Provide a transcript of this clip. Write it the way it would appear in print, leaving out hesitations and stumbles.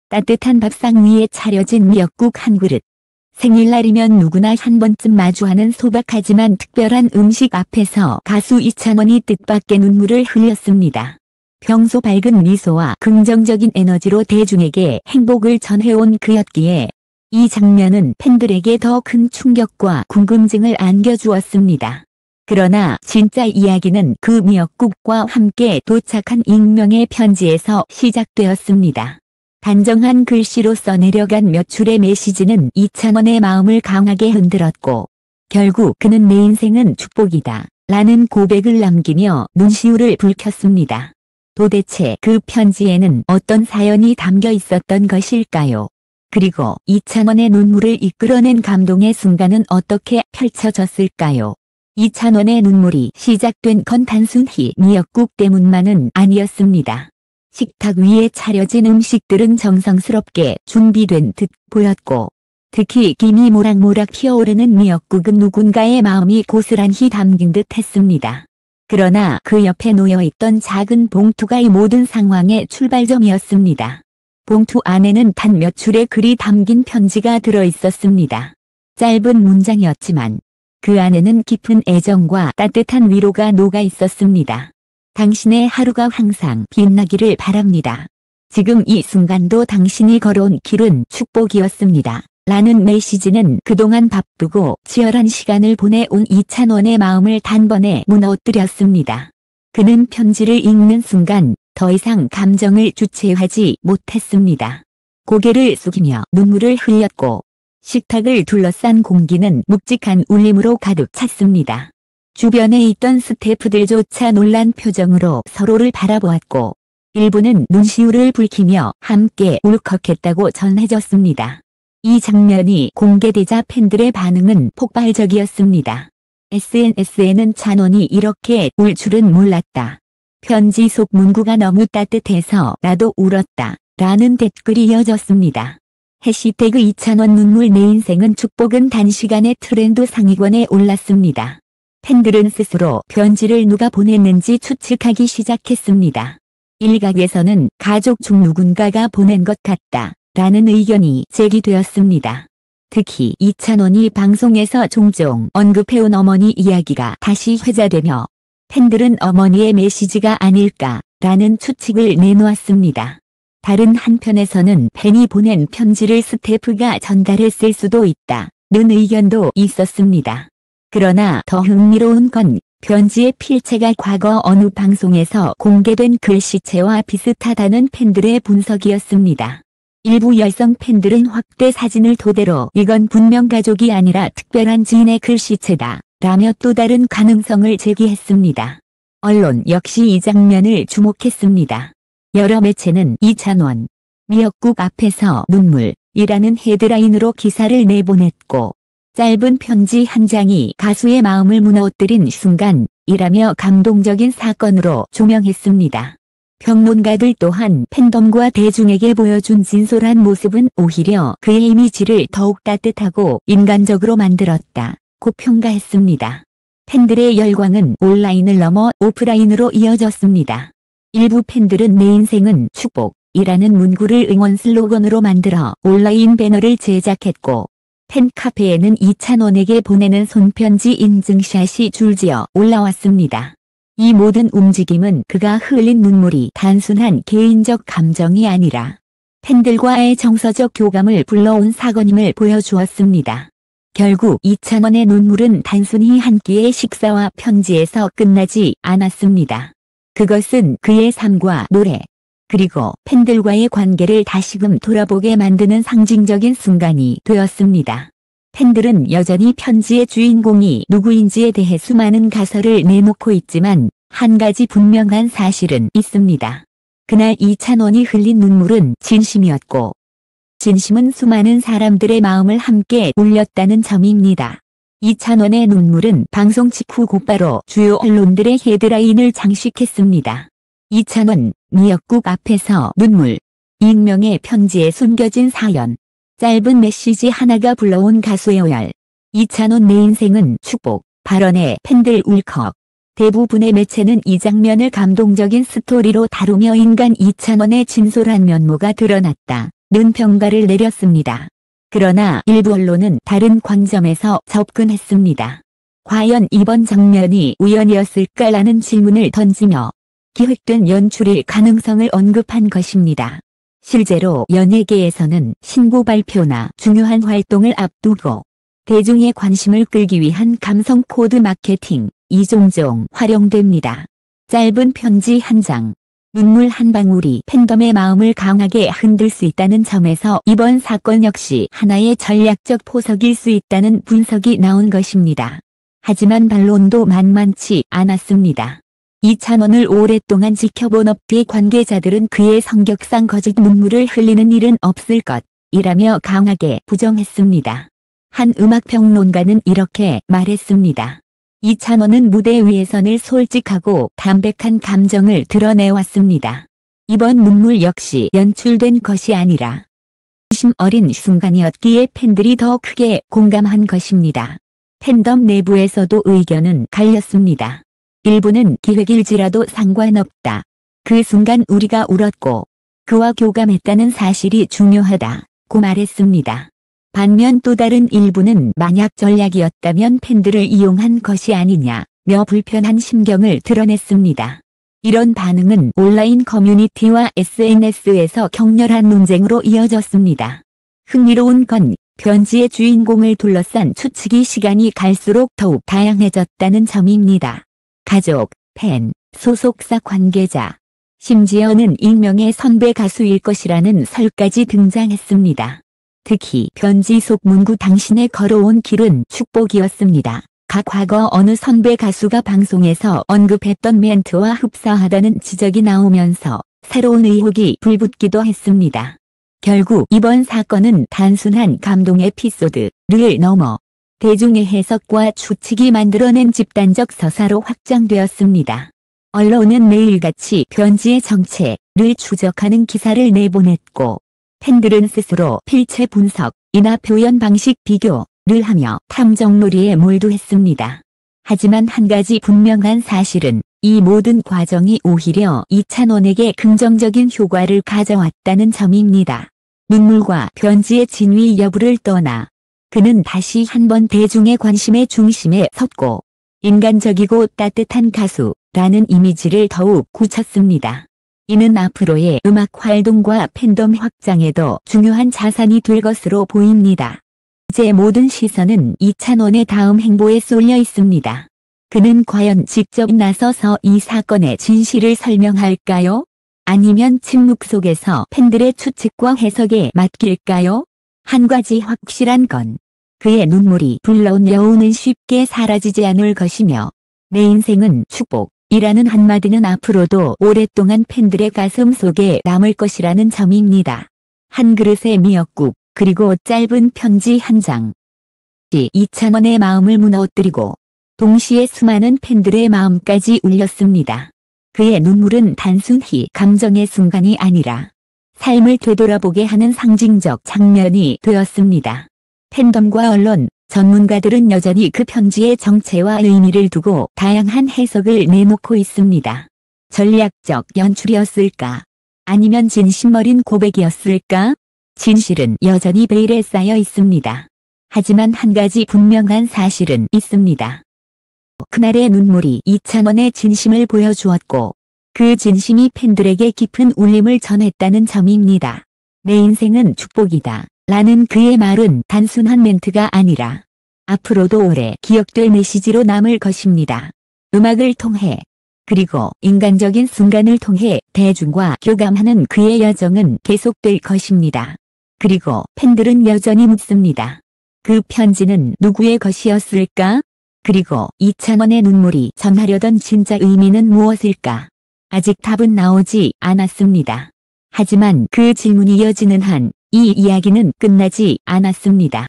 따뜻한 밥상 위에 차려진 미역국 한 그릇. 생일날이면 누구나 한 번쯤 마주하는 소박하지만 특별한 음식 앞에서 가수 이찬원이 뜻밖의 눈물을 흘렸습니다. 평소 밝은 미소와 긍정적인 에너지로 대중에게 행복을 전해온 그였기에 이 장면은 팬들에게 더 큰 충격과 궁금증을 안겨주었습니다. 그러나 진짜 이야기는 그 미역국과 함께 도착한 익명의 편지에서 시작되었습니다. 단정한 글씨로 써내려간 몇 줄의 메시지는 이찬원의 마음을 강하게 흔들었고 결국 그는 내 인생은 축복이다 라는 고백을 남기며 눈시울을 붉혔습니다. 도대체 그 편지에는 어떤 사연이 담겨 있었던 것일까요? 그리고 이찬원의 눈물을 이끌어낸 감동의 순간은 어떻게 펼쳐졌을까요? 이찬원의 눈물이 시작된 건 단순히 미역국 때문만은 아니었습니다. 식탁 위에 차려진 음식들은 정성스럽게 준비된 듯 보였고 특히 김이 모락모락 피어오르는 미역국은 누군가의 마음이 고스란히 담긴 듯 했습니다. 그러나 그 옆에 놓여있던 작은 봉투가 이 모든 상황의 출발점이었습니다. 봉투 안에는 단 몇 줄의 글이 담긴 편지가 들어있었습니다. 짧은 문장이었지만 그 안에는 깊은 애정과 따뜻한 위로가 녹아 있었습니다. 당신의 하루가 항상 빛나기를 바랍니다. 지금 이 순간도 당신이 걸어온 길은 축복이었습니다. 라는 메시지는 그동안 바쁘고 치열한 시간을 보내온 이찬원의 마음을 단번에 무너뜨렸습니다. 그는 편지를 읽는 순간 더 이상 감정을 주체하지 못했습니다. 고개를 숙이며 눈물을 흘렸고 식탁을 둘러싼 공기는 묵직한 울림으로 가득 찼습니다. 주변에 있던 스태프들조차 놀란 표정으로 서로를 바라보았고 일부는 눈시울을 붉히며 함께 울컥했다고 전해졌습니다. 이 장면이 공개되자 팬들의 반응은 폭발적이었습니다. SNS에는 찬원이 이렇게 울 줄은 몰랐다. 편지 속 문구가 너무 따뜻해서 나도 울었다. 라는 댓글이 이어졌습니다. 해시태그 이찬원 눈물 내 인생은 축복은 단시간에 트렌드 상위권에 올랐습니다. 팬들은 스스로 편지를 누가 보냈는지 추측하기 시작했습니다. 일각에서는 가족 중 누군가가 보낸 것 같다. 라는 의견이 제기되었습니다. 특히 이찬원이 방송에서 종종 언급해온 어머니 이야기가 다시 회자되며 팬들은 어머니의 메시지가 아닐까 라는 추측을 내놓았습니다. 다른 한편에서는 팬이 보낸 편지를 스태프가 전달했을 수도 있다는 의견도 있었습니다. 그러나 더 흥미로운 건 편지의 필체가 과거 어느 방송에서 공개된 글씨체와 비슷하다는 팬들의 분석이었습니다. 일부 여성 팬들은 확대 사진을 토대로 이건 분명 가족이 아니라 특별한 지인의 글씨체다 라며 또 다른 가능성을 제기했습니다. 언론 역시 이 장면을 주목했습니다. 여러 매체는 이찬원, 미역국 앞에서 눈물이라는 헤드라인으로 기사를 내보냈고 짧은 편지 한 장이 가수의 마음을 무너뜨린 순간이라며 감동적인 사건으로 조명했습니다. 평론가들 또한 팬덤과 대중에게 보여준 진솔한 모습은 오히려 그의 이미지를 더욱 따뜻하고 인간적으로 만들었다고 평가했습니다. 팬들의 열광은 온라인을 넘어 오프라인으로 이어졌습니다. 일부 팬들은 내 인생은 축복이라는 문구를 응원 슬로건으로 만들어 온라인 배너를 제작했고 팬카페에는 이찬원에게 보내는 손편지 인증샷이 줄지어 올라왔습니다. 이 모든 움직임은 그가 흘린 눈물이 단순한 개인적 감정이 아니라 팬들과의 정서적 교감을 불러온 사건임을 보여주었습니다. 결국 이찬원의 눈물은 단순히 한 끼의 식사와 편지에서 끝나지 않았습니다. 그것은 그의 삶과 노래, 그리고 팬들과의 관계를 다시금 돌아보게 만드는 상징적인 순간이 되었습니다. 팬들은 여전히 편지의 주인공이 누구인지에 대해 수많은 가설을 내놓고 있지만 한 가지 분명한 사실은 있습니다. 그날 이찬원이 흘린 눈물은 진심이었고 진심은 수많은 사람들의 마음을 함께 울렸다는 점입니다. 이찬원의 눈물은 방송 직후 곧바로 주요 언론들의 헤드라인을 장식했습니다. 이찬원, 미역국 앞에서 눈물. 익명의 편지에 숨겨진 사연. 짧은 메시지 하나가 불러온 가수의 오열. 이찬원 내 인생은 축복. 발언에 팬들 울컥. 대부분의 매체는 이 장면을 감동적인 스토리로 다루며 인간 이찬원의 진솔한 면모가 드러났다 평가를 내렸습니다. 그러나 일부 언론은 다른 관점에서 접근했습니다. 과연 이번 장면이 우연이었을까라는 질문을 던지며 기획된 연출일 가능성을 언급한 것입니다. 실제로 연예계에서는 신곡 발표나 중요한 활동을 앞두고 대중의 관심을 끌기 위한 감성 코드 마케팅, 이 종종 활용됩니다. 짧은 편지 한 장, 눈물 한 방울이 팬덤의 마음을 강하게 흔들 수 있다는 점에서 이번 사건 역시 하나의 전략적 포석일 수 있다는 분석이 나온 것입니다. 하지만 반론도 만만치 않았습니다. 이찬원을 오랫동안 지켜본 업계 관계자들은 그의 성격상 거짓 눈물을 흘리는 일은 없을 것이라며 강하게 부정했습니다. 한 음악평론가는 이렇게 말했습니다. 이찬원은 무대 위에서 늘 솔직하고 담백한 감정을 드러내왔습니다. 이번 눈물 역시 연출된 것이 아니라 진심 어린 순간이었기에 팬들이 더 크게 공감한 것입니다. 팬덤 내부에서도 의견은 갈렸습니다. 일부는 기획일지라도 상관없다. 그 순간 우리가 울었고 그와 교감했다는 사실이 중요하다고 말했습니다. 반면 또 다른 일부는 만약 전략이었다면 팬들을 이용한 것이 아니냐며 불편한 심경을 드러냈습니다. 이런 반응은 온라인 커뮤니티와 SNS에서 격렬한 논쟁으로 이어졌습니다. 흥미로운 건 편지의 주인공을 둘러싼 추측이 시간이 갈수록 더욱 다양해졌다는 점입니다. 가족, 팬, 소속사 관계자, 심지어는 익명의 선배 가수일 것이라는 설까지 등장했습니다. 특히 편지 속 문구 당신의 걸어온 길은 축복이었습니다. 각 과거 어느 선배 가수가 방송에서 언급했던 멘트와 흡사하다는 지적이 나오면서 새로운 의혹이 불붙기도 했습니다. 결국 이번 사건은 단순한 감동 에피소드를 넘어 대중의 해석과 추측이 만들어낸 집단적 서사로 확장되었습니다. 언론은 매일같이 편지의 정체를 추적하는 기사를 내보냈고 팬들은 스스로 필체 분석이나 표현 방식 비교를 하며 탐정놀이에 몰두했습니다. 하지만 한 가지 분명한 사실은 이 모든 과정이 오히려 이찬원에게 긍정적인 효과를 가져왔다는 점입니다. 눈물과 편지의 진위 여부를 떠나 그는 다시 한번 대중의 관심의 중심에 섰고 인간적이고 따뜻한 가수라는 이미지를 더욱 굳혔습니다. 이는 앞으로의 음악 활동과 팬덤 확장에도 중요한 자산이 될 것으로 보입니다. 이제 모든 시선은 이찬원의 다음 행보에 쏠려 있습니다. 그는 과연 직접 나서서 이 사건의 진실을 설명할까요? 아니면 침묵 속에서 팬들의 추측과 해석에 맡길까요? 한 가지 확실한 건 그의 눈물이 불러온 여운은 쉽게 사라지지 않을 것이며 내 인생은 축복이라는 한마디는 앞으로도 오랫동안 팬들의 가슴 속에 남을 것이라는 점입니다. 한 그릇의 미역국 그리고 짧은 편지 한 장. 이찬원의 마음을 무너뜨리고 동시에 수많은 팬들의 마음까지 울렸습니다. 그의 눈물은 단순히 감정의 순간이 아니라 삶을 되돌아보게 하는 상징적 장면이 되었습니다. 팬덤과 언론, 전문가들은 여전히 그 편지의 정체와 의미를 두고 다양한 해석을 내놓고 있습니다. 전략적 연출이었을까? 아니면 진심 어린 고백이었을까? 진실은 여전히 베일에 쌓여 있습니다. 하지만 한 가지 분명한 사실은 있습니다. 그날의 눈물이 이찬원의 진심을 보여주었고 그 진심이 팬들에게 깊은 울림을 전했다는 점입니다. 내 인생은 축복이다 라는 그의 말은 단순한 멘트가 아니라 앞으로도 오래 기억될 메시지로 남을 것입니다. 음악을 통해 그리고 인간적인 순간을 통해 대중과 교감하는 그의 여정은 계속될 것입니다. 그리고 팬들은 여전히 묻습니다. 그 편지는 누구의 것이었을까? 그리고 이찬원의 눈물이 전하려던 진짜 의미는 무엇일까? 아직 답은 나오지 않았습니다. 하지만 그 질문이 이어지는 한 이 이야기는 끝나지 않았습니다.